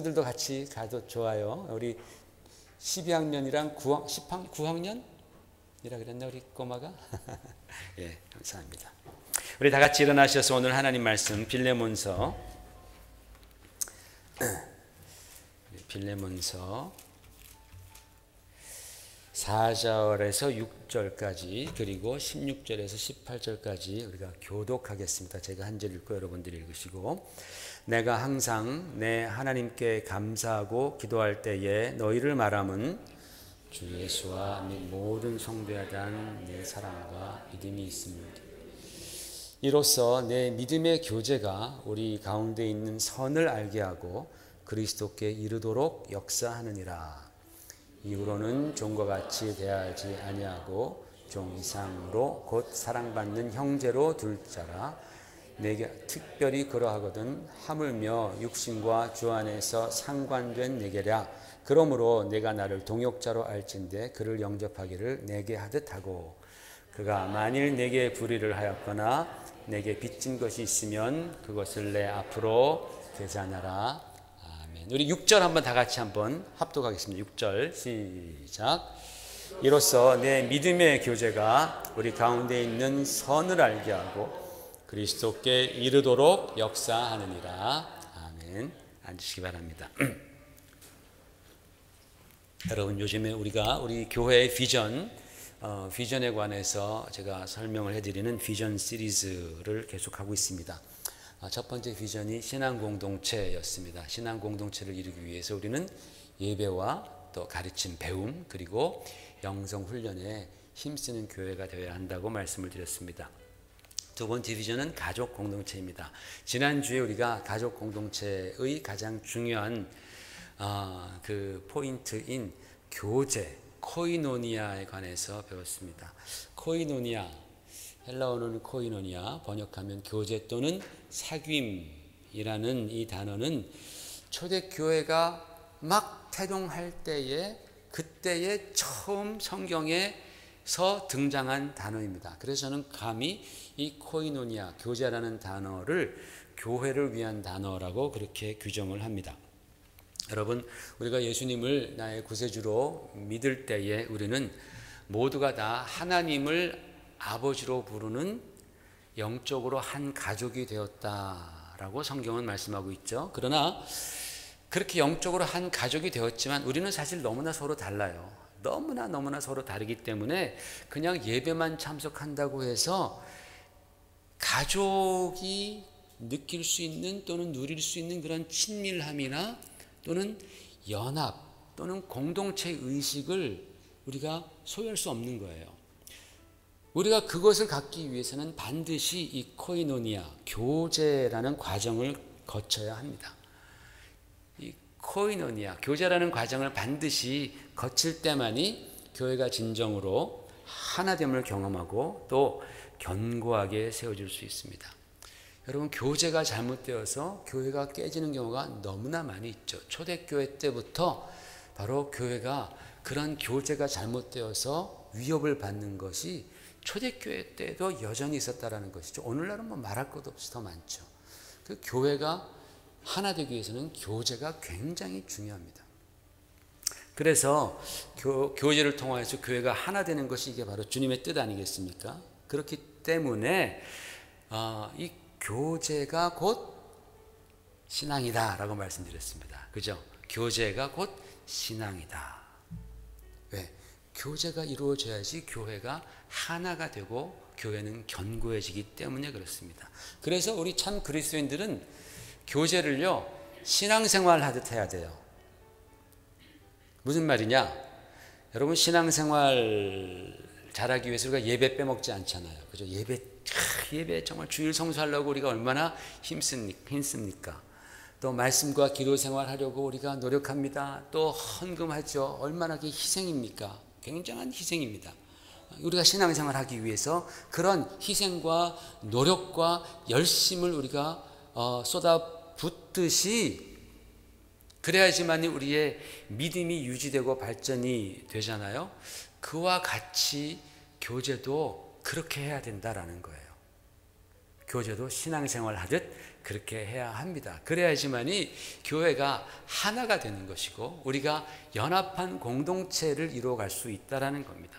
들도 같이 가도 좋아요. 우리 12학년이랑 9학년이라 그랬나 우리 꼬마가? 예, 감사합니다. 우리 다 같이 일어나셔서 오늘 하나님 말씀 빌레몬서 4절에서 6절까지 그리고 16절에서 18절까지 우리가 교독하겠습니다. 제가 한 절 읽고 여러분들이 읽으시고, 내가 항상 내 하나님께 감사하고 기도할 때에 너희를 말함은 주 예수와 및 모든 성도에 대한 내 사랑과 믿음이 있습니다. 이로써 내 믿음의 교제가 우리 가운데 있는 선을 알게 하고 그리스도께 이르도록 역사하느니라. 이후로는 종과 같이 대하지 아니하고 종 이상으로 곧 사랑받는 형제로 둘 자라. 내게 특별히 그러하거든 하물며 육신과 주 안에서 상관된 내게랴. 그러므로 내가 나를 동역자로 알진대 그를 영접하기를 내게 하듯 하고, 그가 만일 내게 불의를 하였거나 내게 빚진 것이 있으면 그것을 내 앞으로 계산하라. 아멘. 우리 6절 한번 다 같이 한번 합독하겠습니다. 6절 시작. 이로써 내 믿음의 교제가 우리 가운데 있는 선을 알게 하고 그리스도께 이르도록 역사하느니라. 아멘. 앉으시기 바랍니다. 여러분, 요즘에 우리가 우리 교회의 비전에 관해서 제가 설명을 해드리는 비전 시리즈를 계속하고 있습니다. 첫 번째 비전이 신앙공동체였습니다. 신앙공동체를 이루기 위해서 우리는 예배와 또 가르침, 배움, 그리고 영성훈련에 힘쓰는 교회가 되어야 한다고 말씀을 드렸습니다. 두 번째 비전은 가족 공동체입니다. 지난주에 우리가 가족 공동체의 가장 중요한 그 포인트인 교제, 코이노니아에 관해서 배웠습니다. 코이노니아, 헬라어는 코이노니아, 번역하면 교제 또는 사귐이라는 이 단어는 초대교회가 막 태동할 때에 그때에 처음 성경에서 등장한 단어입니다. 그래서 저는 감히 이 코이노니아, 교제라는 단어를 교회를 위한 단어라고 그렇게 규정을 합니다. 여러분, 우리가 예수님을 나의 구세주로 믿을 때에 우리는 모두가 다 하나님을 아버지로 부르는 영적으로 한 가족이 되었다라고 성경은 말씀하고 있죠. 그러나 그렇게 영적으로 한 가족이 되었지만 우리는 사실 너무나 서로 달라요. 너무나 서로 다르기 때문에 그냥 예배만 참석한다고 해서 가족이 느낄 수 있는 또는 누릴 수 있는 그런 친밀함이나 또는 연합 또는 공동체 의식을 우리가 소유할 수 없는 거예요. 우리가 그것을 갖기 위해서는 반드시 이 코이노니아, 교제라는 과정을 거쳐야 합니다. 이 코이노니아, 교제라는 과정을 반드시 거칠 때만이 교회가 진정으로 하나됨을 경험하고 또 견고하게 세워질 수 있습니다. 여러분, 교제가 잘못되어서 교회가 깨지는 경우가 너무나 많이 있죠. 초대교회 때부터 바로 교회가 그런 교제가 잘못되어서 위협을 받는 것이 초대교회 때도 여전히 있었다라는 것이죠. 오늘날은 뭐 말할 것도 없이 더 많죠. 그 교회가 하나 되기 위해서는 교제가 굉장히 중요합니다. 그래서 교제를 통해서 교회가 하나 되는 것이 이게 바로 주님의 뜻 아니겠습니까? 그렇기 때문에 이 교제가 곧 신앙이다 라고 말씀드렸습니다. 그죠? 교제가 곧 신앙이다. 왜? 교제가 이루어져야지 교회가 하나가 되고 교회는 견고해지기 때문에 그렇습니다. 그래서 우리 참 그리스도인들은 교제를요, 신앙생활 하듯 해야 돼요. 무슨 말이냐? 여러분, 신앙생활 잘하기 위해서 우리가 예배 빼먹지 않잖아요. 그죠? 예배 정말 주일 성수하려고 우리가 얼마나 힘씁니까? 또 말씀과 기도 생활 하려고 우리가 노력합니다. 또 헌금하죠. 얼마나 그게 희생입니까? 굉장한 희생입니다. 우리가 신앙생활 하기 위해서 그런 희생과 노력과 열심을 우리가 쏟아붓듯이 그래야지만 우리의 믿음이 유지되고 발전이 되잖아요. 그와 같이 교제도 그렇게 해야 된다라는 거예요. 교제도 신앙생활 하듯 그렇게 해야 합니다. 그래야지만이 교회가 하나가 되는 것이고 우리가 연합한 공동체를 이루어갈 수 있다라는 겁니다.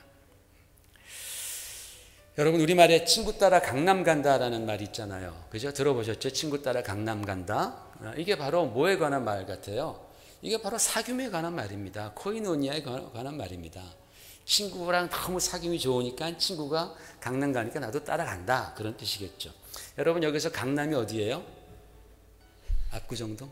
여러분, 우리말에 친구 따라 강남 간다라는 말이 있잖아요. 그죠? 들어보셨죠? 친구 따라 강남 간다. 이게 바로 뭐에 관한 말 같아요? 이게 바로 사귐에 관한 말입니다. 코이노니아에 관한 말입니다. 친구랑 너무 사귐이 좋으니까 친구가 강남 가니까 나도 따라간다, 그런 뜻이겠죠. 여러분, 여기서 강남이 어디예요? 압구정동?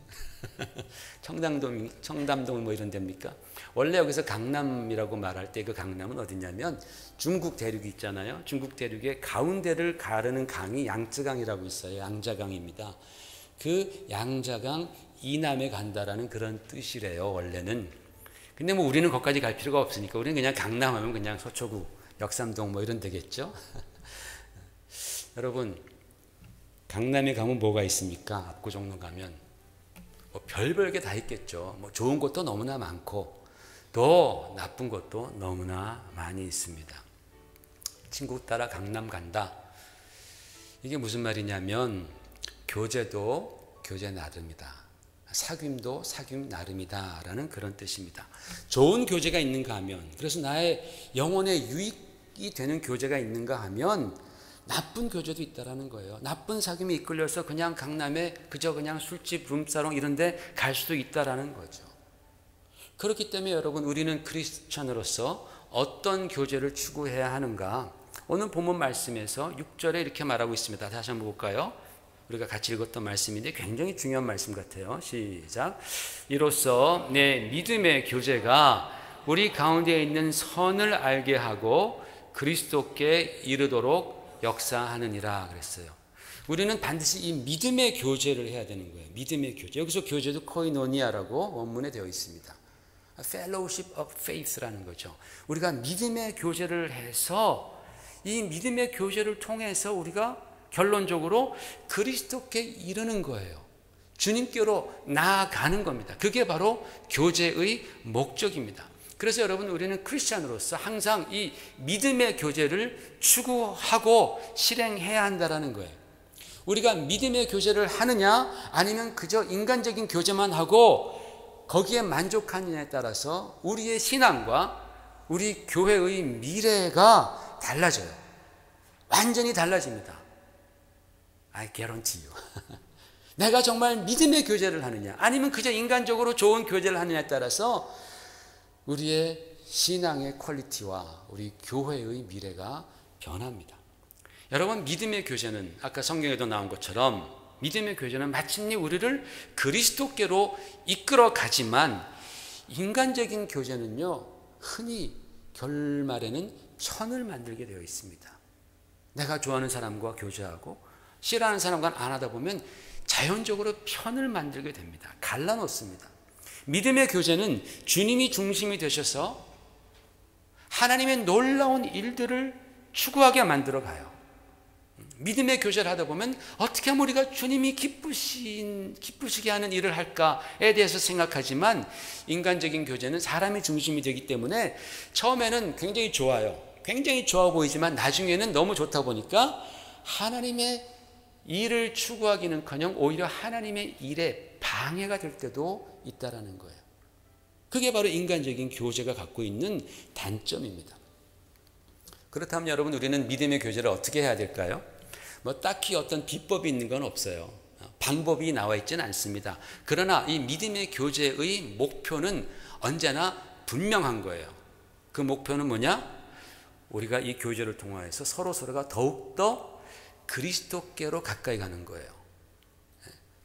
청담동 뭐 이런 데입니까? 원래 여기서 강남이라고 말할 때 그 강남은 어디냐면 중국 대륙이 있잖아요. 중국 대륙의 가운데를 가르는 강이 양쯔강이라고 있어요. 양자강입니다. 그 양자강 이남에 간다라는 그런 뜻이래요, 원래는. 근데 뭐 우리는 거기까지 갈 필요가 없으니까 우리는 그냥 강남하면 그냥 서초구, 역삼동 뭐 이런 데겠죠. 여러분, 강남에 가면 뭐가 있습니까? 압구정동 가면 뭐 별별 게 다 있겠죠. 뭐 좋은 것도 너무나 많고 또 나쁜 것도 너무나 많이 있습니다. 친구 따라 강남 간다. 이게 무슨 말이냐면 교제도 교제 나름이다. 사귐도 사귐 나름이다라는 그런 뜻입니다. 좋은 교제가 있는가 하면, 그래서 나의 영혼에 유익이 되는 교제가 있는가 하면 나쁜 교제도 있다라는 거예요. 나쁜 사귐이 이끌려서 그냥 강남에 그저 그냥 술집, 룸사롱 이런 데 갈 수도 있다라는 거죠. 그렇기 때문에 여러분, 우리는 크리스찬으로서 어떤 교제를 추구해야 하는가? 오늘 본문 말씀에서 6절에 이렇게 말하고 있습니다. 다시 한번 볼까요? 우리가 같이 읽었던 말씀인데 굉장히 중요한 말씀 같아요. 시작. 이로써 내 믿음의 교제가 우리 가운데 있는 선을 알게 하고 그리스도께 이르도록 역사하느니라 그랬어요. 우리는 반드시 이 믿음의 교제를 해야 되는 거예요. 믿음의 교제. 여기서 교제도 코이노니아라고 원문에 되어 있습니다. Fellowship of Faith라는 거죠. 우리가 믿음의 교제를 해서 이 믿음의 교제를 통해서 우리가 결론적으로 그리스도께 이르는 거예요. 주님께로 나아가는 겁니다. 그게 바로 교제의 목적입니다. 그래서 여러분, 우리는 크리스찬으로서 항상 이 믿음의 교제를 추구하고 실행해야 한다는 거예요. 우리가 믿음의 교제를 하느냐 아니면 그저 인간적인 교제만 하고 거기에 만족하느냐에 따라서 우리의 신앙과 우리 교회의 미래가 달라져요. 완전히 달라집니다. I guarantee you. 내가 정말 믿음의 교제를 하느냐 아니면 그저 인간적으로 좋은 교제를 하느냐에 따라서 우리의 신앙의 퀄리티와 우리 교회의 미래가 변합니다. 여러분, 믿음의 교제는 아까 성경에도 나온 것처럼 믿음의 교제는 마침내 우리를 그리스도께로 이끌어 가지만 인간적인 교제는요, 흔히 결말에는 편을 만들게 되어 있습니다. 내가 좋아하는 사람과 교제하고 싫어하는 사람과는 안 하다 보면 자연적으로 편을 만들게 됩니다. 갈라놓습니다. 믿음의 교제는 주님이 중심이 되셔서 하나님의 놀라운 일들을 추구하게 만들어 가요. 믿음의 교제를 하다 보면 어떻게 하면 우리가 주님이 기쁘시게 하는 일을 할까에 대해서 생각하지만 인간적인 교제는 사람이 중심이 되기 때문에 처음에는 굉장히 좋아요. 굉장히 좋아 보이지만 나중에는 너무 좋다 보니까 하나님의 일을 추구하기는커녕 오히려 하나님의 일에 방해가 될 때도 있다라는 거예요. 그게 바로 인간적인 교제가 갖고 있는 단점입니다. 그렇다면 여러분, 우리는 믿음의 교제를 어떻게 해야 될까요? 뭐 딱히 어떤 비법이 있는 건 없어요. 방법이 나와 있지는 않습니다. 그러나 이 믿음의 교제의 목표는 언제나 분명한 거예요. 그 목표는 뭐냐? 우리가 이 교제를 통해서 서로가 더욱더 그리스도께로 가까이 가는 거예요.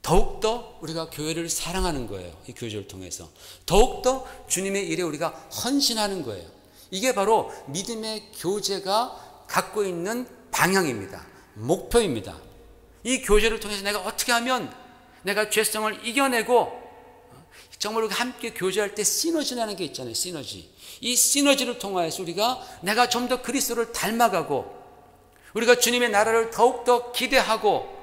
더욱더 우리가 교회를 사랑하는 거예요. 이 교제를 통해서 더욱더 주님의 일에 우리가 헌신하는 거예요. 이게 바로 믿음의 교제가 갖고 있는 방향입니다. 목표입니다. 이 교제를 통해서 내가 어떻게 하면 내가 죄성을 이겨내고 정말 우리가 함께 교제할 때 시너지라는 게 있잖아요. 시너지. 이 시너지를 통하여서 우리가 내가 좀 더 그리스도를 닮아가고 우리가 주님의 나라를 더욱더 기대하고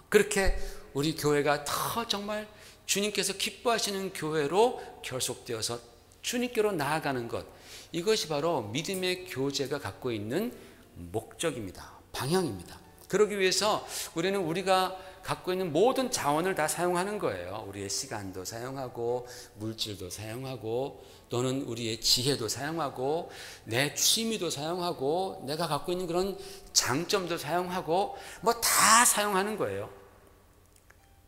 그렇게 우리 교회가 더 정말 주님께서 기뻐하시는 교회로 결속되어서 주님께로 나아가는 것, 이것이 바로 믿음의 교제가 갖고 있는 목적입니다. 방향입니다. 그러기 위해서 우리는 우리가 갖고 있는 모든 자원을 다 사용하는 거예요. 우리의 시간도 사용하고 물질도 사용하고 또는 우리의 지혜도 사용하고 내 취미도 사용하고 내가 갖고 있는 그런 장점도 사용하고 뭐 다 사용하는 거예요.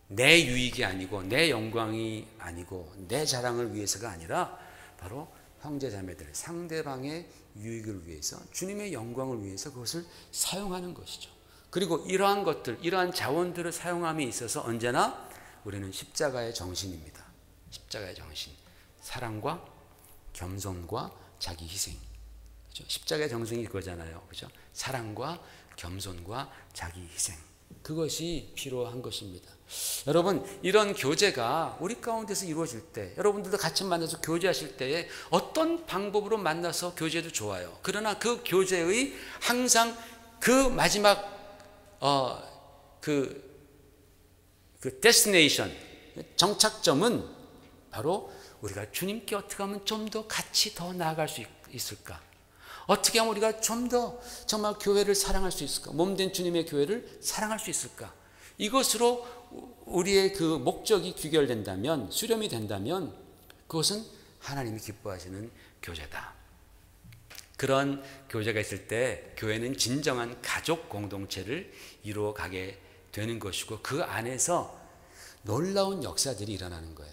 내 유익이 아니고 내 영광이 아니고 내 자랑을 위해서가 아니라 바로 형제자매들 상대방의 유익을 위해서 주님의 영광을 위해서 그것을 사용하는 것이죠. 그리고 이러한 것들, 이러한 자원들을 사용함에 있어서 언제나 우리는 십자가의 정신입니다. 십자가의 정신. 사랑과 겸손과 자기 희생. 그렇죠? 십자가의 정신이 그거잖아요. 그렇죠? 사랑과 겸손과 자기 희생. 그것이 필요한 것입니다. 여러분, 이런 교제가 우리 가운데서 이루어질 때, 여러분들도 같이 만나서 교제하실 때에 어떤 방법으로 만나서 교제도 좋아요. 그러나 그 교제의 항상 그 마지막 그 데스티네이션, 정착점은 바로 우리가 주님께 어떻게 하면 좀 더 같이 더 나아갈 수 있을까? 어떻게 하면 우리가 좀 더 정말 교회를 사랑할 수 있을까? 몸된 주님의 교회를 사랑할 수 있을까? 이것으로 우리의 그 목적이 귀결된다면, 수렴이 된다면 그것은 하나님이 기뻐하시는 교제다. 그런 교제가 있을 때 교회는 진정한 가족 공동체를 이루어가게 되는 것이고 그 안에서 놀라운 역사들이 일어나는 거예요.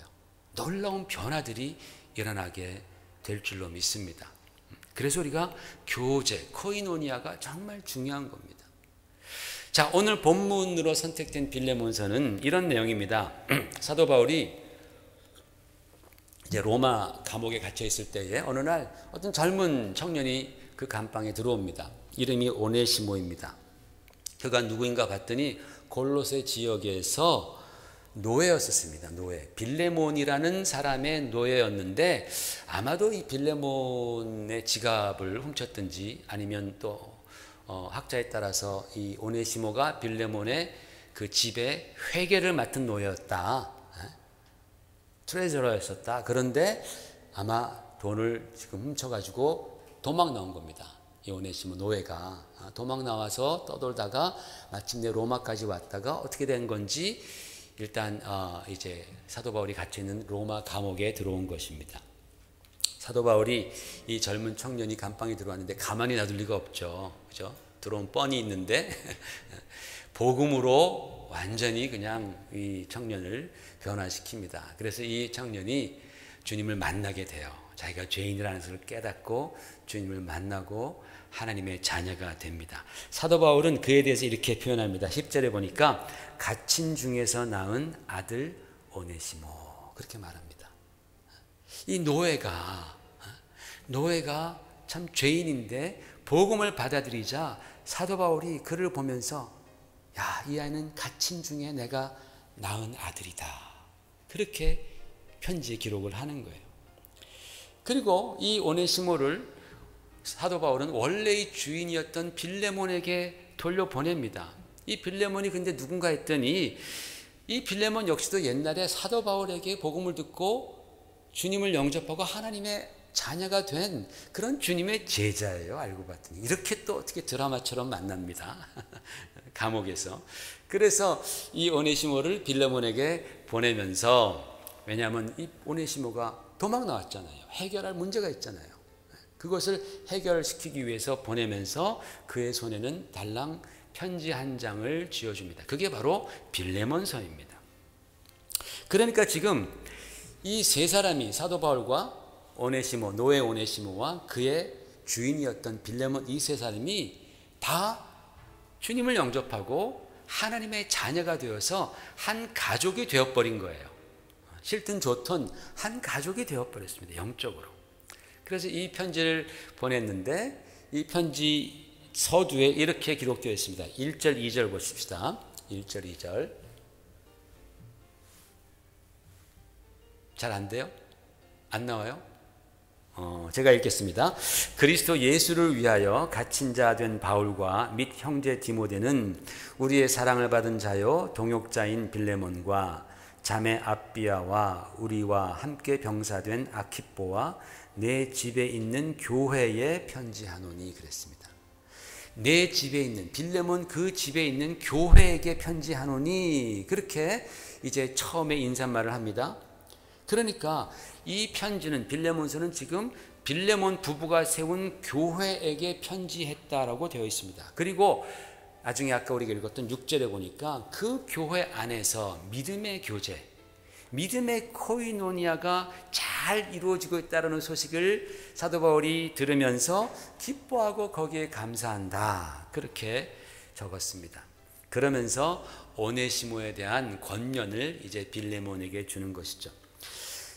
놀라운 변화들이 일어나게 될 줄로 믿습니다. 그래서 우리가 교제, 코이노니아가 정말 중요한 겁니다. 자, 오늘 본문으로 선택된 빌레몬서는 이런 내용입니다. 사도 바울이 이제 로마 감옥에 갇혀 있을 때에 어느 날 어떤 젊은 청년이 그 감방에 들어옵니다. 이름이 오네시모입니다. 그가 누구인가 봤더니 골로새 지역에서 노예였었습니다. 노예. 빌레몬이라는 사람의 노예였는데 아마도 이 빌레몬의 지갑을 훔쳤든지 아니면 또 학자에 따라서 이 오네시모가 빌레몬의 그 집에 회계를 맡은 노예였다. 트레저러였었다. 그런데 아마 돈을 지금 훔쳐가지고 도망 나온 겁니다. 이 오네시모 노예가 도망 나와서 떠돌다가 마침내 로마까지 왔다가 어떻게 된 건지 일단 이제 사도 바울이 갇혀 있는 로마 감옥에 들어온 것입니다. 사도 바울이 이 젊은 청년이 감방에 들어왔는데 가만히 놔둘 리가 없죠. 그죠? 들어온 뻔히 있는데 복음으로 완전히 그냥 이 청년을 변화시킵니다. 그래서 이 청년이 주님을 만나게 돼요. 자기가 죄인이라는 것을 깨닫고 주님을 만나고 하나님의 자녀가 됩니다. 사도 바울은 그에 대해서 이렇게 표현합니다. 10절에 보니까 갇힌 중에서 낳은 아들 오네시모 그렇게 말합니다. 이 노예가 참 죄인인데 복음을 받아들이자 사도 바울이 그를 보면서 야, 이 아이는 갇힌 중에 내가 낳은 아들이다. 그렇게 편지에 기록을 하는 거예요. 그리고 이 오네시모를 사도 바울은 원래의 주인이었던 빌레몬에게 돌려보냅니다. 이 빌레몬이 근데 누군가 했더니 이 빌레몬 역시도 옛날에 사도 바울에게 복음을 듣고 주님을 영접하고 하나님의 자녀가 된 그런 주님의 제자예요. 알고 봤더니 이렇게 또 어떻게 드라마처럼 만납니다. 감옥에서. 그래서 이 오네시모를 빌레몬에게 보내면서 왜냐하면 이 오네시모가 도망 나왔잖아요. 해결할 문제가 있잖아요. 그것을 해결시키기 위해서 보내면서 그의 손에는 달랑 편지 한 장을 쥐어줍니다. 그게 바로 빌레몬서입니다. 그러니까 지금 이 세 사람이 사도 바울과 오네시모, 노예 오네시모와 그의 주인이었던 빌레몬 이 세 사람이 다 주님을 영접하고 하나님의 자녀가 되어서 한 가족이 되어버린 거예요. 싫든 좋든 한 가족이 되어버렸습니다. 영적으로. 그래서 이 편지를 보냈는데 이 편지 서두에 이렇게 기록되어 있습니다. 1절, 2절 보십시다. 1절, 2절. 잘 안 돼요? 안 나와요? 제가 읽겠습니다. 그리스도 예수를 위하여 갇힌 자 된 바울과 및 형제 디모데는 우리의 사랑을 받은 자요 동역자인 빌레몬과 자매 아비아와 우리와 함께 병사된 아키뽀와 내 집에 있는 교회에 편지하노니 그랬습니다. 내 집에 있는 빌레몬 그 집에 있는 교회에게 편지하노니 그렇게 이제 처음에 인사말을 합니다. 그러니까 이 편지는 빌레몬서는 지금 빌레몬 부부가 세운 교회에게 편지했다라고 되어 있습니다. 그리고 나중에 아까 우리가 읽었던 6절에 보니까 그 교회 안에서 믿음의 교제, 믿음의 코이노니아가 잘 이루어지고 있다는 소식을 사도 바울이 들으면서 기뻐하고 거기에 감사한다. 그렇게 적었습니다. 그러면서 오네시모에 대한 권면을 이제 빌레몬에게 주는 것이죠.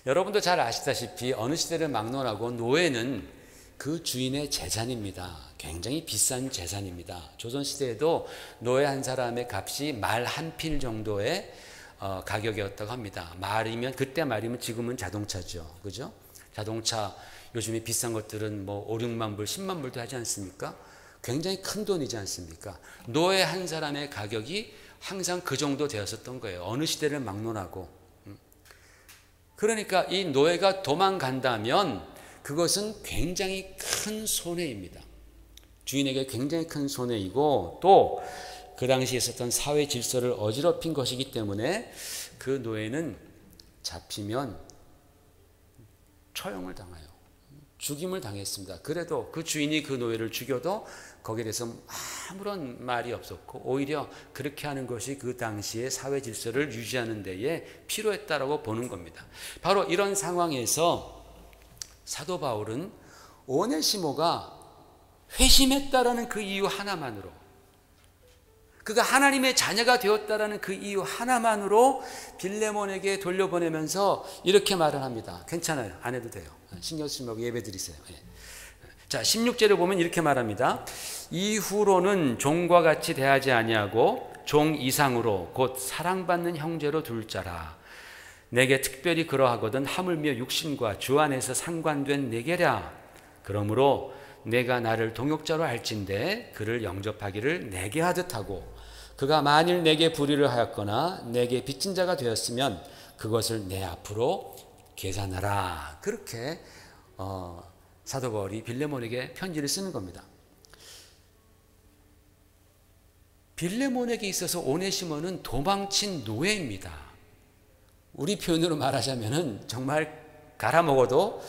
여러분도 잘 아시다시피 어느 시대를 막론하고 노예는 그 주인의 재산입니다. 굉장히 비싼 재산입니다. 조선시대에도 노예 한 사람의 값이 말 한 필 정도의 가격이었다고 합니다. 말이면 그때 말이면 지금은 자동차죠. 그죠? 자동차 요즘에 비싼 것들은 뭐 5, 6만 불, 10만 불도 하지 않습니까? 굉장히 큰 돈이지 않습니까? 노예 한 사람의 가격이 항상 그 정도 되었었던 거예요. 어느 시대를 막론하고. 그러니까 이 노예가 도망간다면 그것은 굉장히 큰 손해입니다. 주인에게 굉장히 큰 손해이고 또 그 당시에 있었던 사회 질서를 어지럽힌 것이기 때문에 그 노예는 잡히면 처형을 당해요. 죽임을 당했습니다. 그래도 그 주인이 그 노예를 죽여도 거기에 대해서 아무런 말이 없었고 오히려 그렇게 하는 것이 그 당시의 사회 질서를 유지하는 데에 필요했다라고 보는 겁니다. 바로 이런 상황에서 사도 바울은 오네시모가 회심했다라는 그 이유 하나만으로, 그가 하나님의 자녀가 되었다라는 그 이유 하나만으로 빌레몬에게 돌려보내면서 이렇게 말을 합니다. 괜찮아요. 안 해도 돼요. 신경 쓰지 말고 예배 드리세요. 자, 16절을 보면 이렇게 말합니다. 이후로는 종과 같이 대하지 아니하고 종 이상으로 곧 사랑받는 형제로 둘 자라. 내게 특별히 그러하거든 하물며 육신과 주 안에서 상관된 내게랴. 그러므로 내가 나를 동역자로 할진대 그를 영접하기를 내게 하듯 하고 그가 만일 내게 불의를 하였거나 내게 빚진 자가 되었으면 그것을 내 앞으로 계산하라. 그렇게 사도 바울이 빌레몬에게 편지를 쓰는 겁니다. 빌레몬에게 있어서 오네시모는 도망친 노예입니다. 우리 표현으로 말하자면은 정말 갈아먹어도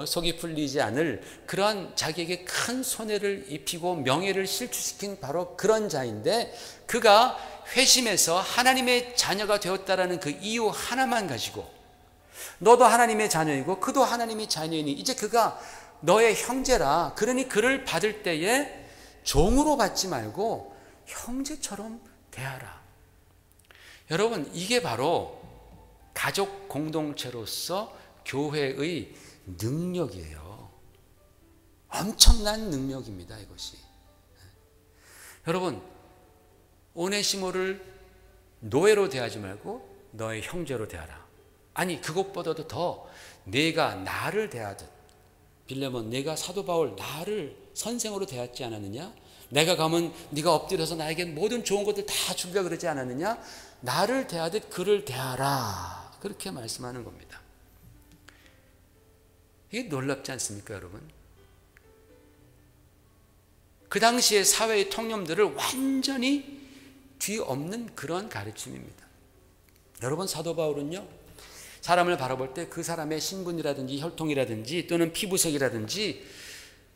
속이 풀리지 않을 그러한 자기에게 큰 손해를 입히고 명예를 실추시킨 바로 그런 자인데 그가 회심해서 하나님의 자녀가 되었다라는 그 이유 하나만 가지고 너도 하나님의 자녀이고 그도 하나님의 자녀이니 이제 그가 너의 형제라. 그러니 그를 받을 때에 종으로 받지 말고 형제처럼 대하라. 여러분, 이게 바로 가족 공동체로서 교회의 능력이에요. 엄청난 능력입니다, 이것이. 여러분, 오네시모를 노예로 대하지 말고 너의 형제로 대하라. 아니, 그것보다도 더 내가 나를 대하듯, 빌레몬, 내가 사도 바울 나를 선생으로 대하지 않았느냐? 내가 가면 네가 엎드려서 나에게 모든 좋은 것들 다 주려 그러지 않았느냐? 나를 대하듯 그를 대하라. 그렇게 말씀하는 겁니다. 이게 놀랍지 않습니까, 여러분? 그 당시의 사회의 통념들을 완전히 뒤엎는 그런 가르침입니다. 여러분, 사도 바울은요, 사람을 바라볼 때 그 사람의 신분이라든지 혈통이라든지 또는 피부색이라든지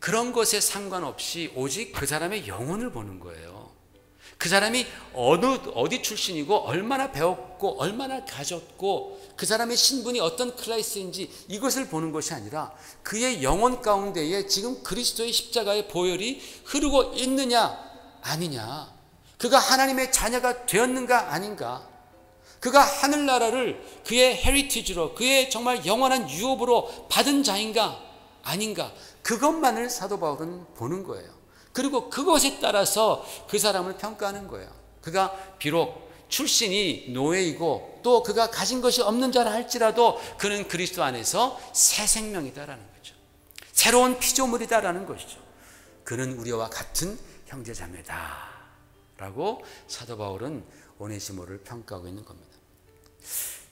그런 것에 상관없이 오직 그 사람의 영혼을 보는 거예요. 그 사람이 어디 출신이고 얼마나 배웠고 얼마나 가졌고 그 사람의 신분이 어떤 클래스인지 이것을 보는 것이 아니라 그의 영혼 가운데에 지금 그리스도의 십자가의 보혈이 흐르고 있느냐 아니냐, 그가 하나님의 자녀가 되었는가 아닌가, 그가 하늘나라를 그의 헤리티지로 그의 정말 영원한 유업으로 받은 자인가 아닌가, 그것만을 사도 바울은 보는 거예요. 그리고 그것에 따라서 그 사람을 평가하는 거예요. 그가 비록 출신이 노예이고 또 그가 가진 것이 없는 자라 할지라도 그는 그리스도 안에서 새 생명이다라는 거죠. 새로운 피조물이다라는 것이죠. 그는 우리와 같은 형제자매다라고 사도 바울은 오네시모를 평가하고 있는 겁니다.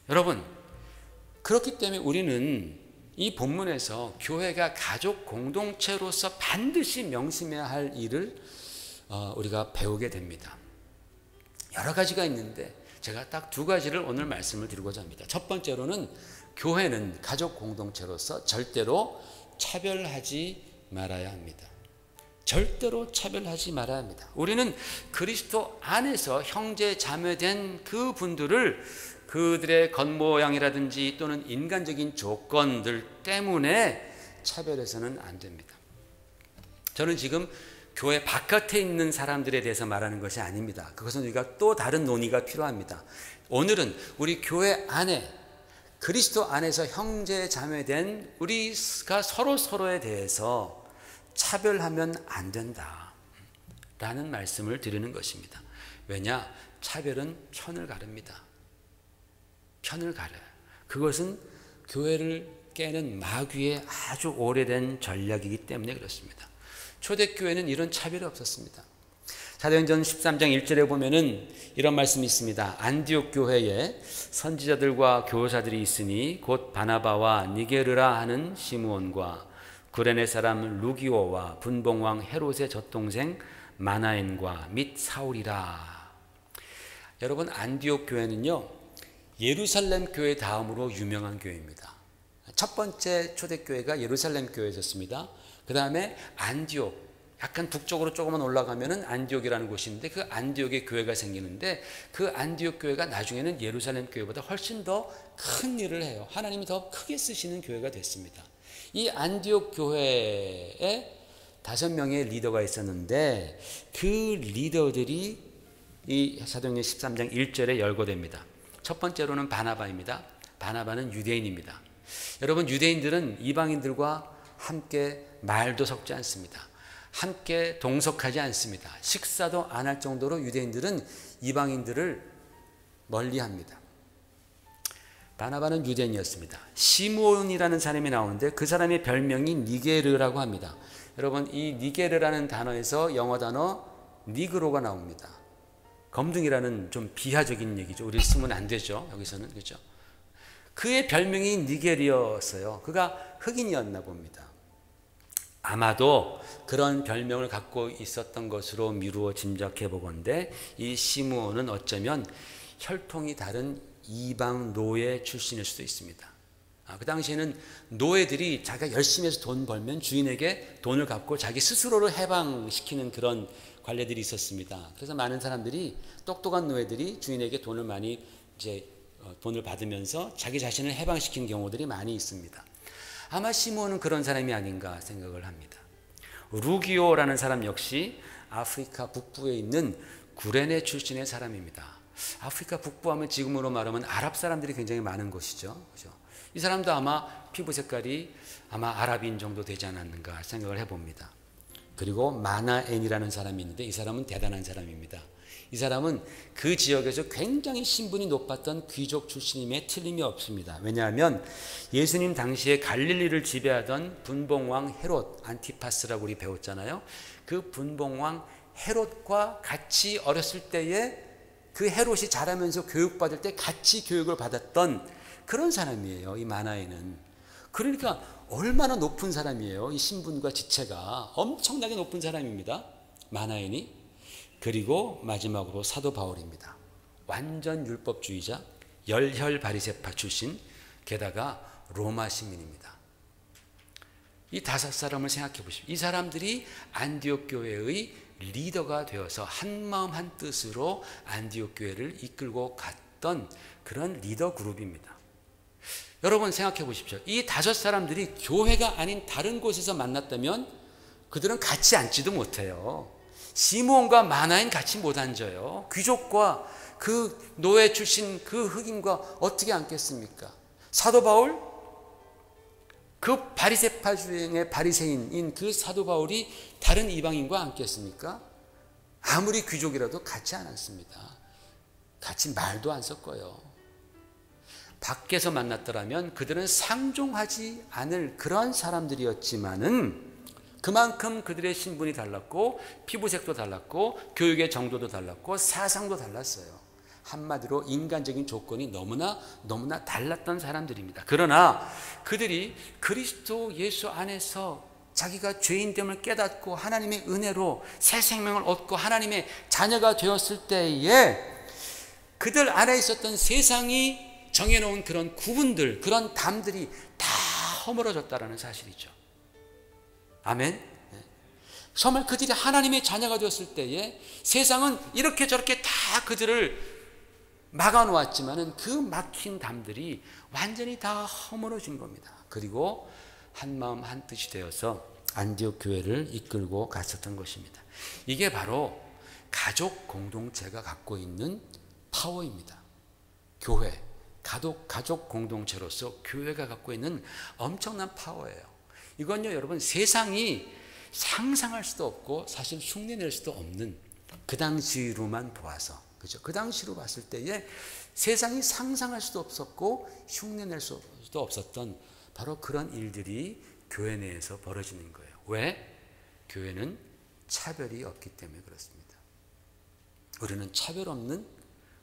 여러분, 그렇기 때문에 우리는 이 본문에서 교회가 가족 공동체로서 반드시 명심해야 할 일을 우리가 배우게 됩니다. 여러 가지가 있는데 제가 딱 두 가지를 오늘 말씀을 드리고자 합니다. 첫 번째로는 교회는 가족 공동체로서 절대로 차별하지 말아야 합니다. 절대로 차별하지 말아야 합니다. 우리는 그리스도 안에서 형제 자매된 그 분들을 그들의 겉모양이라든지 또는 인간적인 조건들 때문에 차별해서는 안 됩니다. 저는 지금 교회 바깥에 있는 사람들에 대해서 말하는 것이 아닙니다. 그것은 우리가 또 다른 논의가 필요합니다. 오늘은 우리 교회 안에 그리스도 안에서 형제 자매된 우리가 서로에 대해서 차별하면 안 된다 라는 말씀을 드리는 것입니다. 왜냐? 차별은 편을 가릅니다. 편을 가려요. 그것은 교회를 깨는 마귀의 아주 오래된 전략이기 때문에 그렇습니다. 초대교회는 이런 차별이 없었습니다. 사도행전 13장 1절에 보면은 이런 말씀이 있습니다. 안디옥 교회에 선지자들과 교사들이 있으니 곧 바나바와 니게르라 하는 시므온과 구레네 사람 루기오와 분봉왕 헤롯의 젖동생 마나엔과 및 사울이라. 여러분, 안디옥 교회는요, 예루살렘 교회 다음으로 유명한 교회입니다. 첫 번째 초대교회가 예루살렘 교회였습니다. 그 다음에 안디옥, 약간 북쪽으로 조금만 올라가면은 안디옥이라는 곳인데 그 안디옥의 교회가 생기는데 그 안디옥 교회가 나중에는 예루살렘 교회보다 훨씬 더 큰 일을 해요. 하나님이 더 크게 쓰시는 교회가 됐습니다. 이 안디옥 교회에 5명의 리더가 있었는데 그 리더들이 이 사도행전 13장 1절에 열거됩니다. 첫 번째로는 바나바입니다. 바나바는 유대인입니다. 여러분, 유대인들은 이방인들과 함께 말도 섞지 않습니다. 함께 동석하지 않습니다. 식사도 안 할 정도로 유대인들은 이방인들을 멀리합니다. 바나바는 유대인이었습니다. 시므온이라는 사람이 나오는데 그 사람의 별명이 니게르라고 합니다. 여러분, 이 니게르라는 단어에서 영어 단어 니그로가 나옵니다. 검둥이라는 좀 비하적인 얘기죠. 우리 쓰면 안 되죠. 여기서는. 그렇죠? 그의 별명이 니게르였어요. 그가 흑인이었나 봅니다. 아마도 그런 별명을 갖고 있었던 것으로 미루어 짐작해 보건대 이 시므온은 어쩌면 혈통이 다른 이방 노예 출신일 수도 있습니다. 그 당시에는 노예들이 자기가 열심히 해서 돈 벌면 주인에게 돈을 갚고 자기 스스로를 해방시키는 그런 관례들이 있었습니다. 그래서 많은 사람들이, 똑똑한 노예들이 주인에게 돈을 많이 돈을 받으면서 자기 자신을 해방시키는 경우들이 많이 있습니다. 아마 시므온은 그런 사람이 아닌가 생각을 합니다. 루기오라는 사람 역시 아프리카 북부에 있는 구레네 출신의 사람입니다. 아프리카 북부하면 지금으로 말하면 아랍 사람들이 굉장히 많은 곳이죠. 그죠? 이 사람도 아마 피부 색깔이 아마 아랍인 정도 되지 않았는가 생각을 해봅니다. 그리고 마나엔이라는 사람이 있는데 이 사람은 대단한 사람입니다. 이 사람은 그 지역에서 굉장히 신분이 높았던 귀족 출신임에 틀림이 없습니다. 왜냐하면 예수님 당시에 갈릴리를 지배하던 분봉왕 헤롯, 안티파스라고 우리 배웠잖아요. 그 분봉왕 헤롯과 같이 어렸을 때에 그 헤롯이 자라면서 교육받을 때 같이 교육을 받았던 그런 사람이에요. 이 마나엔은. 그러니까 얼마나 높은 사람이에요. 이 신분과 지체가 엄청나게 높은 사람입니다. 마나엔이. 그리고 마지막으로 사도 바울입니다. 완전 율법주의자, 열혈 바리새파 출신, 게다가 로마 시민입니다. 이 5사람을 생각해 보십시오. 이 사람들이 안디옥 교회의 리더가 되어서 한마음 한뜻으로 안디옥 교회를 이끌고 갔던 그런 리더 그룹입니다. 여러분 생각해 보십시오. 이 5사람들이 교회가 아닌 다른 곳에서 만났다면 그들은 같이 앉지도 못해요. 시므온과 마나엔 같이 못 앉아요. 귀족과 그 노예 출신 그 흑인과 어떻게 앉겠습니까? 사도 바울, 그 바리새파 주행의 바리새인인 그 사도 바울이 다른 이방인과 앉겠습니까? 아무리 귀족이라도 같이 안 앉습니다. 같이 말도 안 섞어요. 밖에서 만났더라면 그들은 상종하지 않을 그런 사람들이었지만은 그만큼 그들의 신분이 달랐고 피부색도 달랐고 교육의 정도도 달랐고 사상도 달랐어요. 한마디로 인간적인 조건이 너무나 달랐던 사람들입니다. 그러나 그들이 그리스도 예수 안에서 자기가 죄인됨을 깨닫고 하나님의 은혜로 새 생명을 얻고 하나님의 자녀가 되었을 때에 그들 안에 있었던 세상이 정해놓은 그런 구분들, 그런 담들이 다 허물어졌다는 사실이죠. 아멘. 정말 그들이 하나님의 자녀가 되었을 때에 세상은 이렇게 저렇게 다 그들을 막아놓았지만은 그 막힌 담들이 완전히 다 허물어진 겁니다. 그리고 한 마음 한 뜻이 되어서 안디옥 교회를 이끌고 갔었던 것입니다. 이게 바로 가족 공동체가 갖고 있는 파워입니다. 교회, 가족 공동체로서 교회가 갖고 있는 엄청난 파워예요. 이건요, 여러분, 세상이 상상할 수도 없고 사실 흉내낼 수도 없는, 그 당시로만 보아서, 그죠? 그 당시로 봤을 때에 세상이 상상할 수도 없었고 흉내낼 수도 없었던 바로 그런 일들이 교회 내에서 벌어지는 거예요. 왜? 교회는 차별이 없기 때문에 그렇습니다. 우리는 차별 없는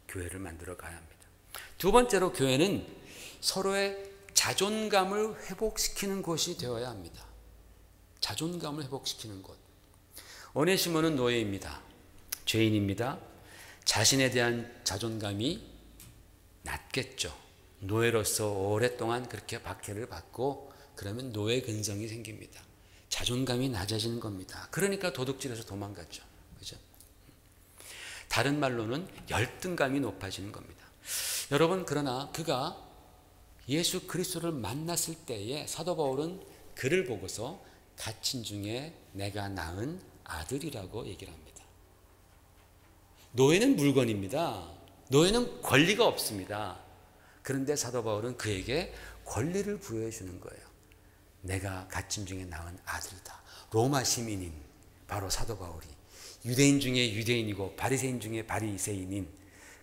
교회를 만들어 가야 합니다. 두 번째로, 교회는 서로의 자존감을 회복시키는 곳이 되어야 합니다. 자존감을 회복시키는 곳. 오네시모는 노예입니다. 죄인입니다. 자신에 대한 자존감이 낮겠죠. 노예로서 오랫동안 그렇게 박해를 받고 그러면 노예 근성이 생깁니다. 자존감이 낮아지는 겁니다. 그러니까 도둑질에서 도망갔죠. 그죠? 다른 말로는 열등감이 높아지는 겁니다. 여러분, 그러나 그가 예수 그리스도를 만났을 때에 사도 바울은 그를 보고서 갇힌 중에 내가 낳은 아들이라고 얘기를 합니다. 노예는 물건입니다. 노예는 권리가 없습니다. 그런데 사도 바울은 그에게 권리를 부여해 주는 거예요. 내가 갇힌 중에 낳은 아들이다. 로마 시민인 바로 사도 바울이 유대인 중에 유대인이고 바리새인 중에 바리새인인,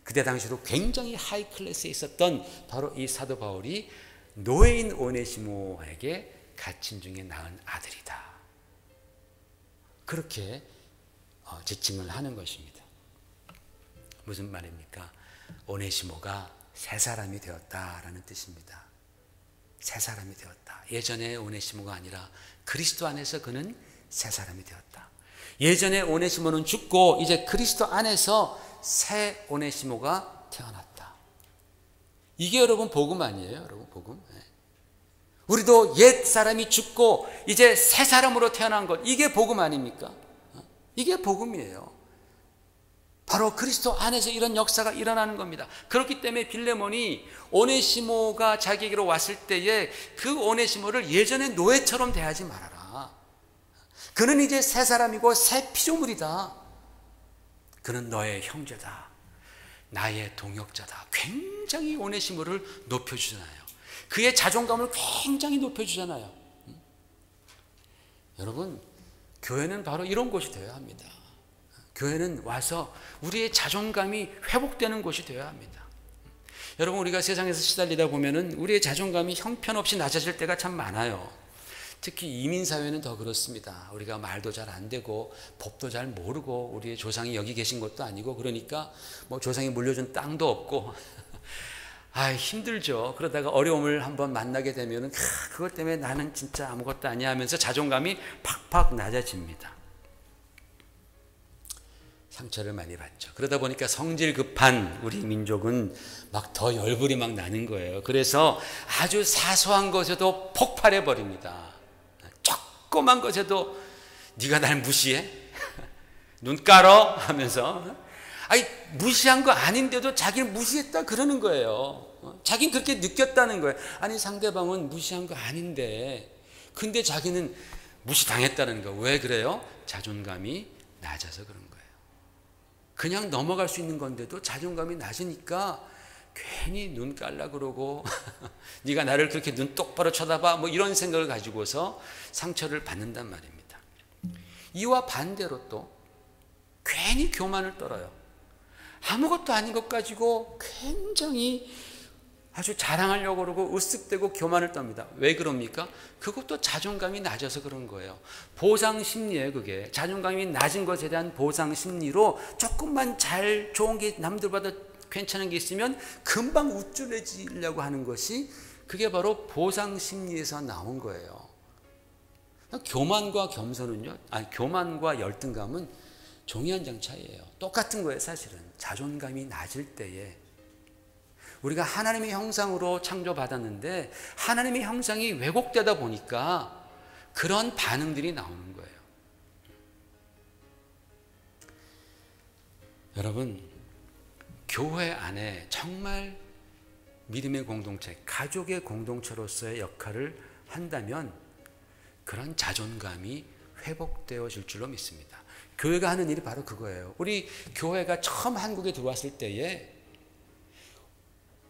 그때 당시로 굉장히 하이 클래스에 있었던 바로 이 사도 바울이 노예인 오네시모에게 갇힌 중에 낳은 아들이다. 그렇게 지칭을 하는 것입니다. 무슨 말입니까? 오네시모가 새 사람이 되었다라는 뜻입니다. 새 사람이 되었다. 예전에 오네시모가 아니라 그리스도 안에서 그는 새 사람이 되었다. 예전에 오네시모는 죽고 이제 그리스도 안에서 새 오네시모가 태어났다. 이게 여러분 복음 아니에요? 여러분 복음. 우리도 옛 사람이 죽고 이제 새 사람으로 태어난 것, 이게 복음 아닙니까? 이게 복음이에요. 바로 그리스도 안에서 이런 역사가 일어나는 겁니다. 그렇기 때문에 빌레몬이 오네시모가 자기에게로 왔을 때에 그 오네시모를 예전의 노예처럼 대하지 말아라. 그는 이제 새 사람이고 새 피조물이다. 그는 너의 형제다. 나의 동역자다. 굉장히 오네시모를 높여주잖아요. 그의 자존감을 굉장히 높여주잖아요. 여러분, 교회는 바로 이런 곳이 되어야 합니다. 교회는 와서 우리의 자존감이 회복되는 곳이 되어야 합니다. 여러분, 우리가 세상에서 시달리다 보면은 우리의 자존감이 형편없이 낮아질 때가 참 많아요. 특히 이민사회는 더 그렇습니다. 우리가 말도 잘 안 되고 법도 잘 모르고 우리의 조상이 여기 계신 것도 아니고, 그러니까 뭐 조상이 물려준 땅도 없고 힘들죠. 그러다가 어려움을 한번 만나게 되면은 그것 때문에 나는 진짜 아무것도 아니야 하면서 자존감이 팍팍 낮아집니다. 상처를 많이 받죠. 그러다 보니까 성질 급한 우리 민족은 막 더 열불이 막 나는 거예요. 그래서 아주 사소한 것에도 폭발해 버립니다. 조그만 것에도 네가 날 무시해? 눈 깔어? 하면서 무시한 거 아닌데도 자기는 무시했다 그러는 거예요. 자기는 그렇게 느꼈다는 거예요. 아니, 상대방은 무시한 거 아닌데 근데 자기는 무시당했다는 거예요. 왜 그래요? 자존감이 낮아서 그런 거예요. 그냥 넘어갈 수 있는 건데도 자존감이 낮으니까 괜히 눈 깔라 그러고 네가 나를 그렇게 눈 똑바로 쳐다봐 뭐 이런 생각을 가지고서 상처를 받는단 말입니다. 이와 반대로 또 괜히 교만을 떨어요. 아무것도 아닌 것 가지고 굉장히 아주 자랑하려고 그러고 으쓱대고 교만을 떱니다. 왜 그럽니까? 그것도 자존감이 낮아서 그런 거예요. 보상 심리예요. 그게 자존감이 낮은 것에 대한 보상 심리로 조금만 잘 좋은 게 남들보다 괜찮은 게 있으면 금방 우쭐해지려고 하는 것이, 그게 바로 보상 심리에서 나온 거예요. 교만과 겸손은요, 교만과 열등감은 종이 한 장 차이예요. 똑같은 거예요, 사실은. 자존감이 낮을 때에 우리가 하나님의 형상으로 창조받았는데 하나님의 형상이 왜곡되다 보니까 그런 반응들이 나오는 거예요. 여러분, 교회 안에 정말 믿음의 공동체, 가족의 공동체로서의 역할을 한다면 그런 자존감이 회복되어질 줄로 믿습니다. 교회가 하는 일이 바로 그거예요. 우리 교회가 처음 한국에 들어왔을 때에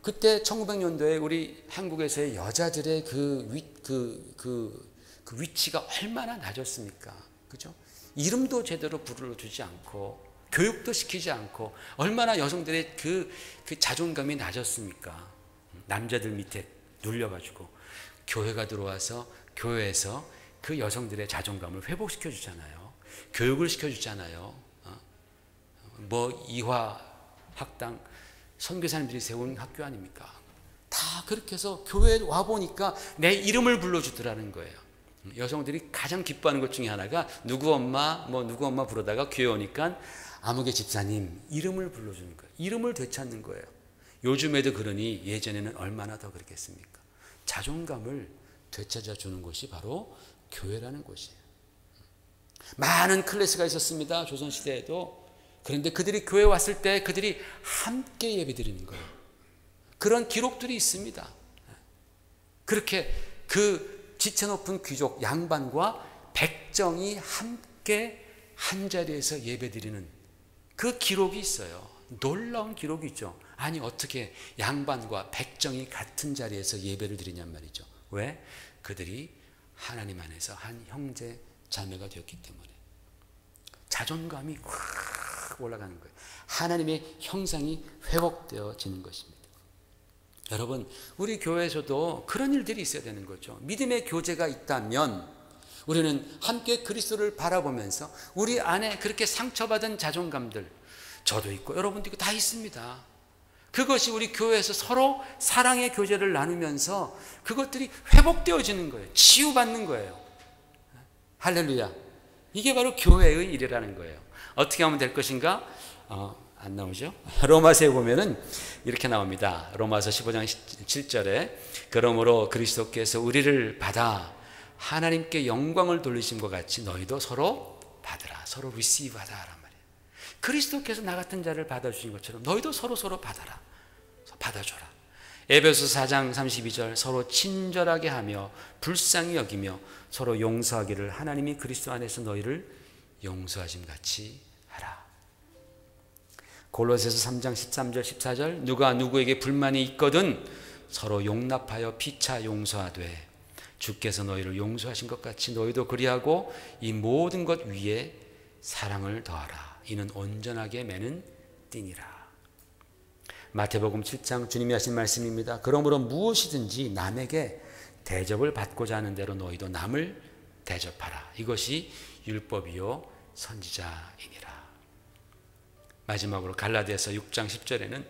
그때 1900년도에 우리 한국에서의 여자들의 그 위치가 얼마나 낮았습니까? 그죠? 이름도 제대로 불러주지 않고 교육도 시키지 않고 얼마나 여성들의 그 자존감이 낮았습니까? 남자들 밑에 눌려가지고 교회가 들어와서 교회에서 그 여성들의 자존감을 회복시켜 주잖아요. 교육을 시켜 주잖아요. 뭐 이화 학당 선교사님들이 세운 학교 아닙니까? 다 그렇게 해서 교회에 와보니까 내 이름을 불러주더라는 거예요. 여성들이 가장 기뻐하는 것 중에 하나가 누구 엄마 부르다가 교회 오니까 아무개 집사님 이름을 불러주는 거예요. 이름을 되찾는 거예요. 요즘에도 그러니 예전에는 얼마나 더 그렇겠습니까? 자존감을 되찾아주는 것이 바로 교회라는 곳이에요. 많은 클래스가 있었습니다. 조선시대에도. 그런데 그들이 교회에 왔을 때 그들이 함께 예배드리는 거예요. 그런 기록들이 있습니다. 그렇게 그 지체 높은 귀족 양반과 백정이 함께 한자리에서 예배드리는 그 기록이 있어요. 놀라운 기록이 있죠. 아니 어떻게 양반과 백정이 같은 자리에서 예배를 드리냔 말이죠. 왜? 그들이 하나님 안에서 한 형제 자매가 되었기 때문에 자존감이 확 올라가는 거예요. 하나님의 형상이 회복되어지는 것입니다. 여러분, 우리 교회에서도 그런 일들이 있어야 되는 거죠. 믿음의 교제가 있다면 우리는 함께 그리스도를 바라보면서 우리 안에 그렇게 상처받은 자존감들, 저도 있고 여러분도 있고 다 있습니다. 그것이 우리 교회에서 서로 사랑의 교제를 나누면서 그것들이 회복되어지는 거예요. 치유받는 거예요. 할렐루야. 이게 바로 교회의 일이라는 거예요. 어떻게 하면 될 것인가? 안 나오죠? 로마서에 보면은 이렇게 나옵니다. 로마서 15장 7절에 그러므로 그리스도께서 우리를 받아 하나님께 영광을 돌리심과 같이 너희도 서로 받으라. 서로 receive 하라. 그리스도께서 나 같은 자를 받아주신 것처럼 너희도 서로 받아라. 받아줘라. 에베소 4장 32절 서로 친절하게 하며 불쌍히 여기며 서로 용서하기를 하나님이 그리스도 안에서 너희를 용서하심 같이 하라. 골로새서 3장 13절 14절 누가 누구에게 불만이 있거든 서로 용납하여 피차 용서하되 주께서 너희를 용서하신 것 같이 너희도 그리하고 이 모든 것 위에 사랑을 더하라. 이는 온전하게 매는 띠니라. 마태복음 7장 주님이 하신 말씀입니다. 그러므로 무엇이든지 남에게 대접을 받고자 하는 대로 너희도 남을 대접하라. 이것이 율법이요 선지자이니라. 마지막으로 갈라디아서 6장 10절에는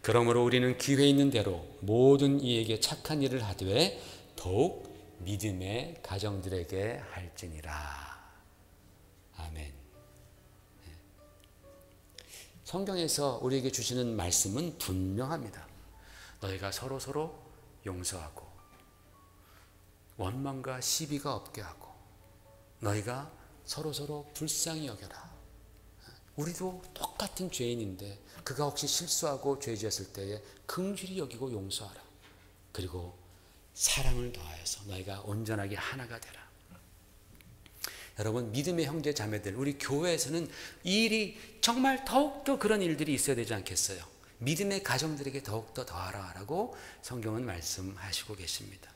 그러므로 우리는 기회 있는 대로 모든 이에게 착한 일을 하되 더욱 믿음의 가정들에게 할지니라. 아멘. 성경에서 우리에게 주시는 말씀은 분명합니다. 너희가 서로 용서하고 원망과 시비가 없게 하고 너희가 서로 불쌍히 여겨라. 우리도 똑같은 죄인인데 그가 혹시 실수하고 죄 지었을 때에 긍휼히 여기고 용서하라. 그리고 사랑을 더하여서 너희가 온전하게 하나가 되라. 여러분, 믿음의 형제 자매들, 우리 교회에서는 이 일이 정말 더욱더 그런 일들이 있어야 되지 않겠어요? 믿음의 가정들에게 더욱더 더하라라고 성경은 말씀하시고 계십니다.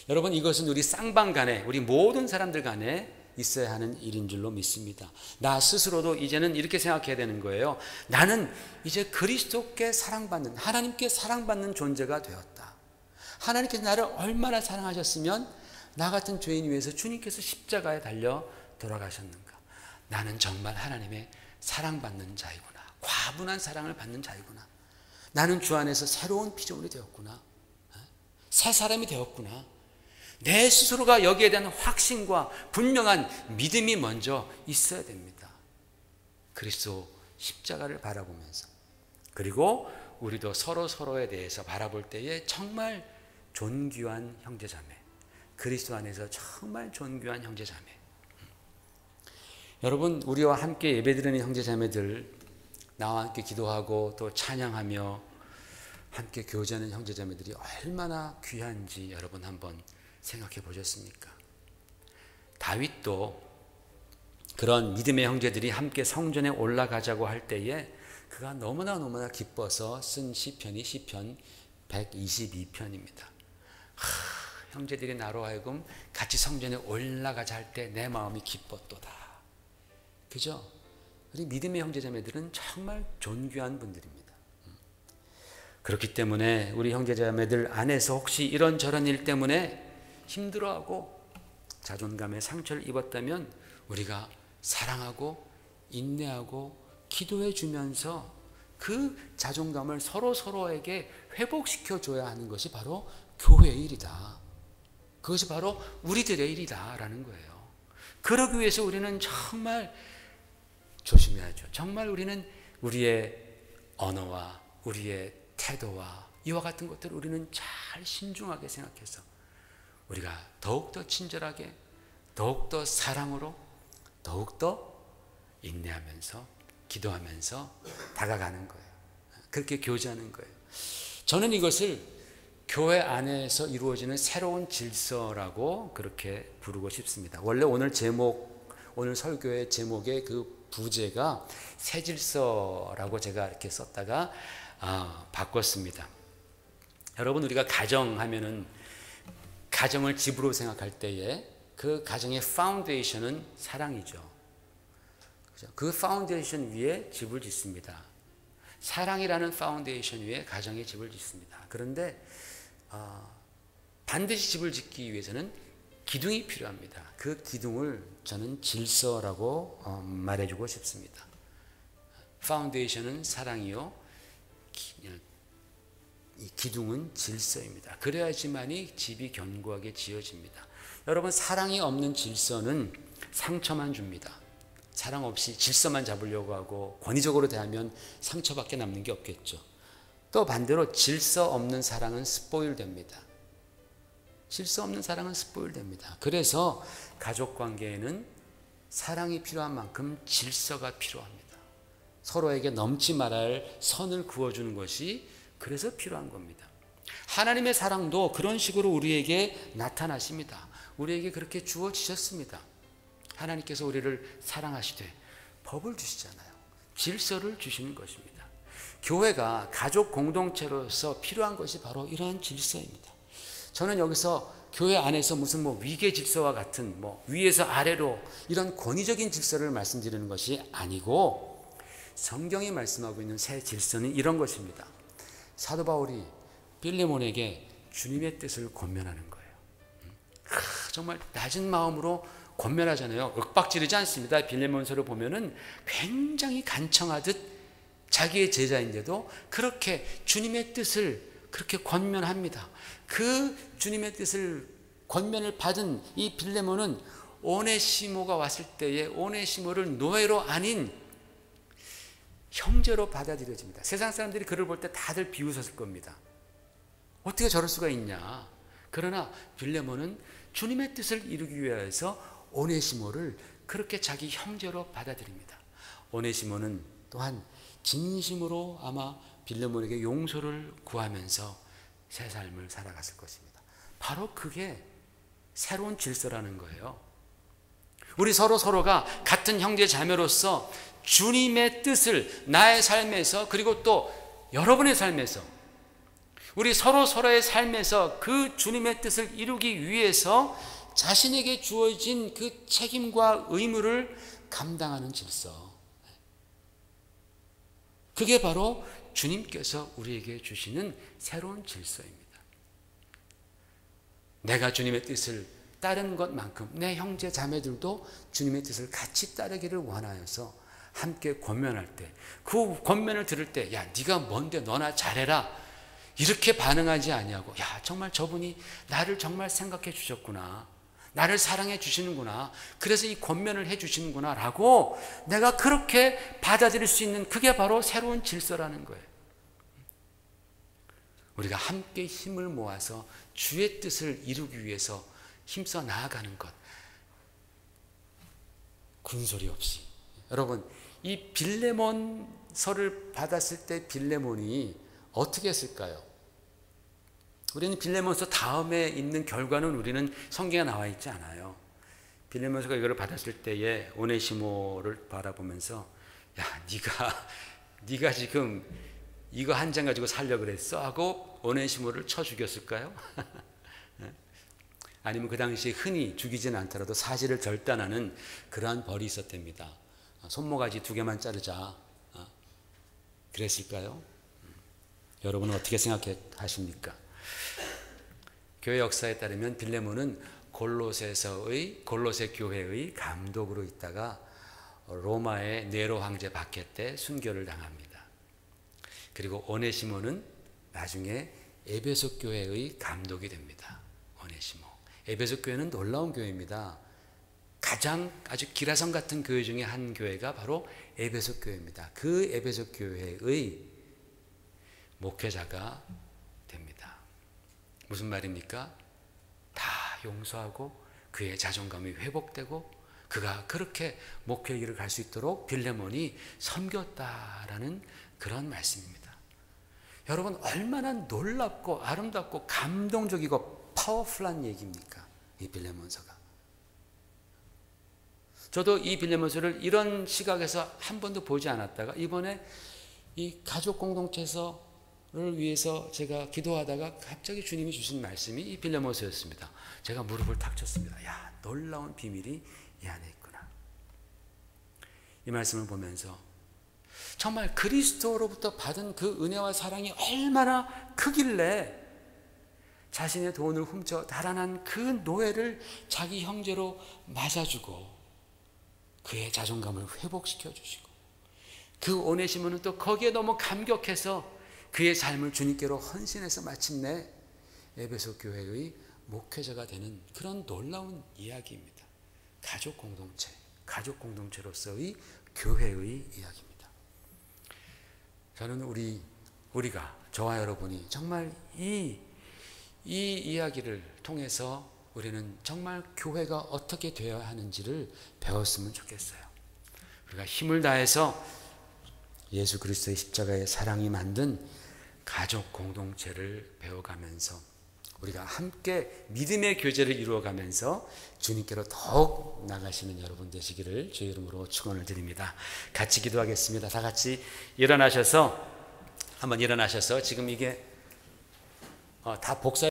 여러분, 이것은 우리 쌍방 간에, 우리 모든 사람들 간에 있어야 하는 일인 줄로 믿습니다. 나 스스로도 이제는 이렇게 생각해야 되는 거예요. 나는 이제 그리스도께 사랑받는, 하나님께 사랑받는 존재가 되었다. 하나님께서 나를 얼마나 사랑하셨으면 나 같은 죄인 위해서 주님께서 십자가에 달려 돌아가셨는가. 나는 정말 하나님의 사랑받는 자이구나. 과분한 사랑을 받는 자이구나. 나는 주 안에서 새로운 피조물이 되었구나. 새 사람이 되었구나. 내 스스로가 여기에 대한 확신과 분명한 믿음이 먼저 있어야 됩니다. 그리스도 십자가를 바라보면서, 그리고 우리도 서로에 대해서 바라볼 때에 정말 존귀한 형제자매, 그리스도 안에서 정말 존귀한 형제자매. 여러분, 우리와 함께 예배드리는 형제자매들, 나와 함께 기도하고 또 찬양하며 함께 교제하는 형제자매들이 얼마나 귀한지 여러분 한번 생각해 보셨습니까? 다윗도 그런 믿음의 형제들이 함께 성전에 올라가자고 할 때에 그가 너무나 기뻐서 쓴 시편이 시편 122편입니다. 형제들이 나로 하여금 같이 성전에 올라가자 할 때 내 마음이 기뻤도다. 그죠? 우리 믿음의 형제자매들은 정말 존귀한 분들입니다. 그렇기 때문에 우리 형제자매들 안에서 혹시 이런저런 일 때문에 힘들어하고 자존감에 상처를 입었다면 우리가 사랑하고 인내하고 기도해 주면서 그 자존감을 서로에게 회복시켜 줘야 하는 것이 바로 교회의 일이다. 그것이 바로 우리들의 일이다라는 거예요. 그러기 위해서 우리는 정말 조심해야죠. 정말 우리는 우리의 언어와 우리의 태도와 이와 같은 것들을 우리는 잘 신중하게 생각해서 우리가 더욱더 친절하게, 더욱더 사랑으로, 더욱더 인내하면서 기도하면서 다가가는 거예요. 그렇게 교제하는 거예요. 저는 이것을 교회 안에서 이루어지는 새로운 질서라고 그렇게 부르고 싶습니다. 원래 오늘 설교의 제목의 그 부제가 새 질서라고 제가 이렇게 썼다가 바꿨습니다. 여러분, 우리가 가정하면은 가정을 집으로 생각할 때에 그 가정의 파운데이션은 사랑이죠. 그 파운데이션 위에 집을 짓습니다. 사랑이라는 파운데이션 위에 가정의 집을 짓습니다. 그런데 반드시 집을 짓기 위해서는 기둥이 필요합니다. 그 기둥을 저는 질서라고 말해주고 싶습니다. 파운데이션은 사랑이요, 이 기둥은 질서입니다. 그래야지만이 집이 견고하게 지어집니다. 여러분, 사랑이 없는 질서는 상처만 줍니다. 사랑 없이 질서만 잡으려고 하고 권위적으로 대하면 상처밖에 남는 게 없겠죠. 또 반대로 질서 없는 사랑은 스포일됩니다. 질서 없는 사랑은 스포일됩니다. 그래서 가족 관계에는 사랑이 필요한 만큼 질서가 필요합니다. 서로에게 넘지 말아야 선을 그어주는 것이 그래서 필요한 겁니다. 하나님의 사랑도 그런 식으로 우리에게 나타나십니다. 우리에게 그렇게 주어지셨습니다. 하나님께서 우리를 사랑하시되 법을 주시잖아요. 질서를 주시는 것입니다. 교회가 가족 공동체로서 필요한 것이 바로 이러한 질서입니다. 저는 여기서 교회 안에서 무슨 위계 질서와 같은 위에서 아래로 이런 권위적인 질서를 말씀드리는 것이 아니고, 성경이 말씀하고 있는 새 질서는 이런 것입니다. 사도 바울이 빌레몬에게 주님의 뜻을 권면하는 거예요. 정말 낮은 마음으로 권면하잖아요. 윽박지르지 않습니다. 빌레몬서를 보면은 굉장히 간청하듯 자기의 제자인데도 그렇게 주님의 뜻을 그렇게 권면합니다. 그 주님의 뜻을 권면을 받은 이 빌레몬은 오네시모가 왔을 때에 오네시모를 노예로 아닌 형제로 받아들여집니다. 세상 사람들이 그를 볼 때 다들 비웃었을 겁니다. 어떻게 저럴 수가 있냐. 그러나 빌레몬은 주님의 뜻을 이루기 위해서 오네시모를 그렇게 자기 형제로 받아들입니다. 오네시모는 또한 진심으로 아마 빌레몬에게 용서를 구하면서 새 삶을 살아갔을 것입니다. 바로 그게 새로운 질서라는 거예요. 우리 서로가 같은 형제 자매로서 주님의 뜻을 나의 삶에서, 그리고 또 여러분의 삶에서, 우리 서로의 삶에서 그 주님의 뜻을 이루기 위해서 자신에게 주어진 그 책임과 의무를 감당하는 질서. 그게 바로 주님께서 우리에게 주시는 새로운 질서입니다. 내가 주님의 뜻을 따르는 것만큼 내 형제 자매들도 주님의 뜻을 같이 따르기를 원하여서 함께 권면할 때, 그 권면을 들을 때, 야, 네가 뭔데 너나 잘해라, 이렇게 반응하지 아니하고, 야, 정말 저분이 나를 정말 생각해 주셨구나, 나를 사랑해 주시는구나, 그래서 이 권면을 해 주시는구나 라고 내가 그렇게 받아들일 수 있는, 그게 바로 새로운 질서라는 거예요. 우리가 함께 힘을 모아서 주의 뜻을 이루기 위해서 힘써 나아가는 것, 군소리 없이. 여러분, 이 빌레몬서를 받았을 때 빌레몬이 어떻게 했을까요? 우리는 빌레몬서 다음에 있는 결과는 우리는 성경에 나와 있지 않아요. 빌레몬서가 이거를 받았을 때에 오네시모를 바라보면서, 야, 네가 지금 이거 한 장 가지고 살려 그랬어? 하고 오네시모를 쳐 죽였을까요? 아니면 그 당시에 흔히 죽이지는 않더라도 사실을 결단하는 그러한 벌이 있었답니다. 손모가지 2개만 자르자, 그랬을까요? 여러분은 어떻게 생각하십니까? 교회 역사에 따르면 빌레몬은 골로새 교회의 감독으로 있다가 로마의 네로 황제 박해 때 순교를 당합니다. 그리고 오네시모는 나중에 에베소 교회의 감독이 됩니다. 오네시모. 에베소 교회는 놀라운 교회입니다. 가장 아주 기라성 같은 교회 중에 한 교회가 바로 에베소 교회입니다. 그 에베소 교회의 목회자가 됩니다. 무슨 말입니까? 다 용서하고 그의 자존감이 회복되고 그가 그렇게 목회의 길을 갈 수 있도록 빌레몬이 섬겼다라는 그런 말씀입니다. 여러분, 얼마나 놀랍고 아름답고 감동적이고 파워풀한 얘기입니까? 이 빌레몬서가. 저도 이 빌레몬서를 이런 시각에서 한 번도 보지 않았다가 이번에 이 가족 공동체를 위해서 제가 기도하다가 갑자기 주님이 주신 말씀이 이 빌레몬서였습니다. 제가 무릎을 탁 쳤습니다. 야, 놀라운 비밀이 이 안에 있구나. 이 말씀을 보면서 정말 그리스도로부터 받은 그 은혜와 사랑이 얼마나 크길래 자신의 돈을 훔쳐 달아난 그 노예를 자기 형제로 맞아주고 그의 자존감을 회복시켜 주시고, 그 오네시모는 또 거기에 너무 감격해서 그의 삶을 주님께로 헌신해서 마침내 에베소 교회의 목회자가 되는 그런 놀라운 이야기입니다. 가족 공동체로서의 교회의 이야기입니다. 저는 우리가, 저와 여러분이 정말 이 이야기를 통해서 우리는 정말 교회가 어떻게 되어야 하는지를 배웠으면 좋겠어요. 우리가 힘을 다해서 예수 그리스도의 십자가의 사랑이 만든 가족 공동체를 배워가면서 우리가 함께 믿음의 교제를 이루어가면서 주님께로 더욱 나가시는 여러분 되시기를 주의 이름으로 축원을 드립니다. 같이 기도하겠습니다. 다 같이 일어나셔서 지금 이게 다 복사